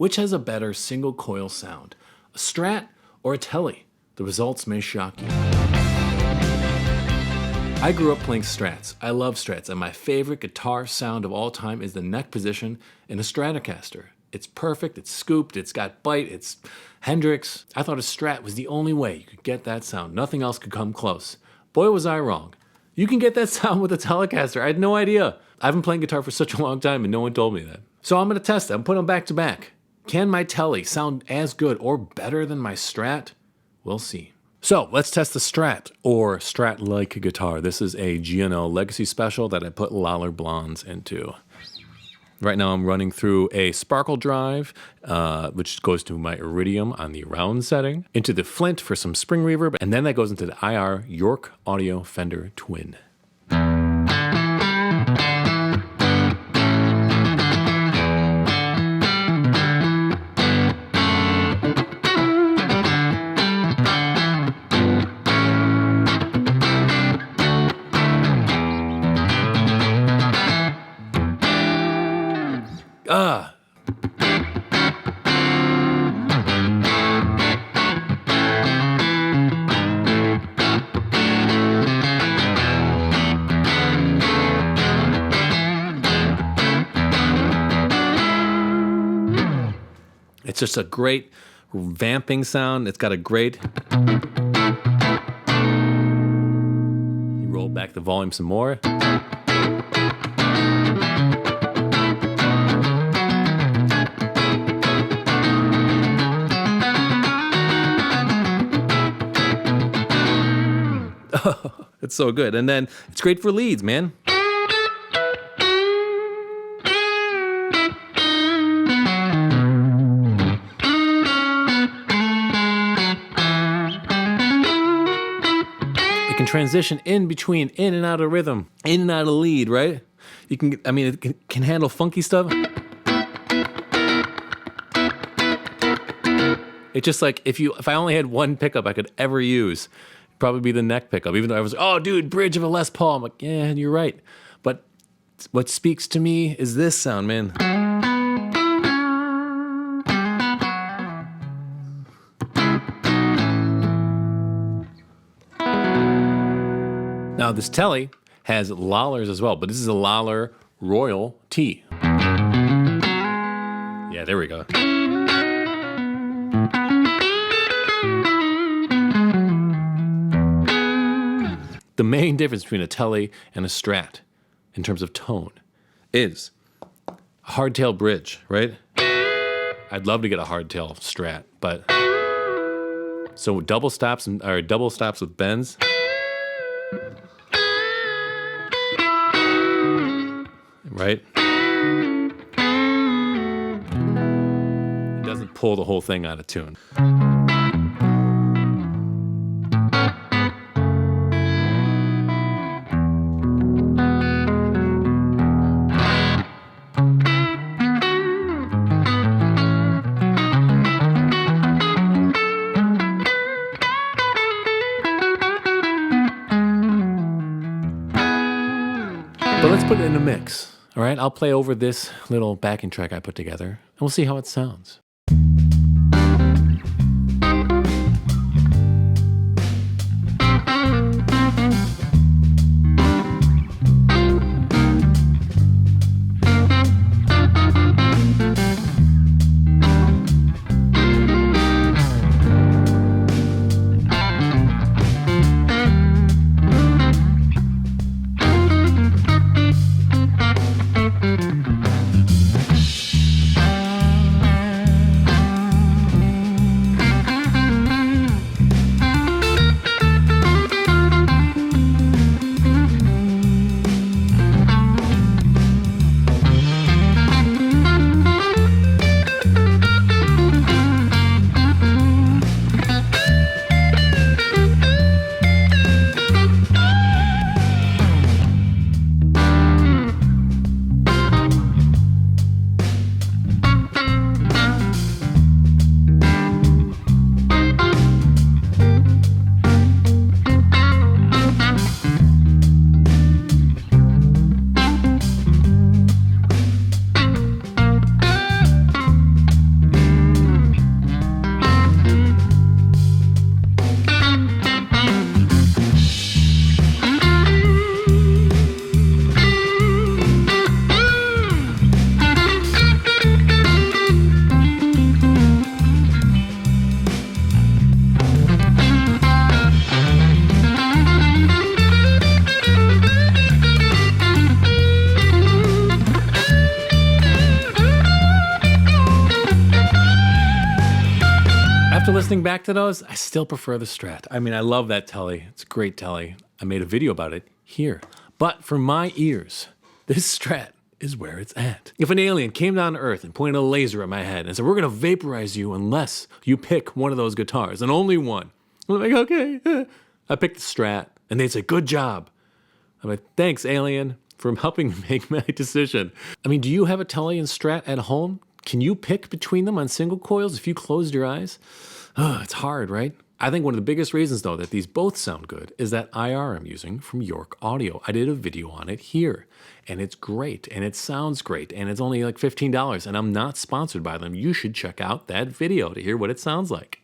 Which has a better single coil sound, a Strat or a Tele? The results may shock you. I grew up playing Strats. I love Strats, and my favorite guitar sound of all time is the neck position in a Stratocaster. It's perfect, it's scooped, it's got bite, it's Hendrix. I thought a Strat was the only way you could get that sound. Nothing else could come close. Boy, was I wrong. You can get that sound with a Telecaster. I had no idea. I've been playing guitar for such a long time and no one told me that. So I'm gonna test it. I'm putting them back to back. Can my Tele sound as good or better than my Strat? We'll see. So let's test the Strat, or Strat-like guitar. This is a G&O Legacy Special that I put Lollar Blondes into. Right now I'm running through a Sparkle Drive, which goes to my Iridium on the round setting, into the Flint for some spring reverb, and then that goes into the IR York Audio Fender Twin. It's just a great vamping sound. It's got a great... You roll back the volume some more. Oh, it's so good. And then it's great for leads, man. It can transition in between, in and out of rhythm, in and out of lead, right? You can, I mean, it can handle funky stuff. It's just like if I only had one pickup I could ever use, it'd probably be the neck pickup. Even though I was, oh, dude, bridge of a Les Paul. I'm like, yeah, you're right. But what speaks to me is this sound, man. Now, this Tele has Lollars as well, but this is a Lollar Royal T. Yeah, there we go. The main difference between a Tele and a Strat in terms of tone is a hardtail bridge, right? I'd love to get a hardtail Strat, but so double stops with bends. Right? It doesn't pull the whole thing out of tune. But let's put it in a mix. All right, I'll play over this little backing track I put together, and we'll see how it sounds. After listening back to those, I still prefer the Strat. I mean, I love that Tele. It's a great Tele. I made a video about it here. But for my ears, this Strat is where it's at. If an alien came down to Earth and pointed a laser at my head and said, we're gonna vaporize you unless you pick one of those guitars, and only one. I'm like, okay. I picked the Strat, and they'd say, good job. I'm like, thanks, alien, for helping me make my decision. I mean, do you have a Tele and Strat at home? Can you pick between them on single coils if you closed your eyes? Oh, it's hard, right? I think one of the biggest reasons, though, that these both sound good is that IR I'm using from York Audio. I did a video on it here, and it's great, and it sounds great, and it's only like $15, and I'm not sponsored by them. You should check out that video to hear what it sounds like.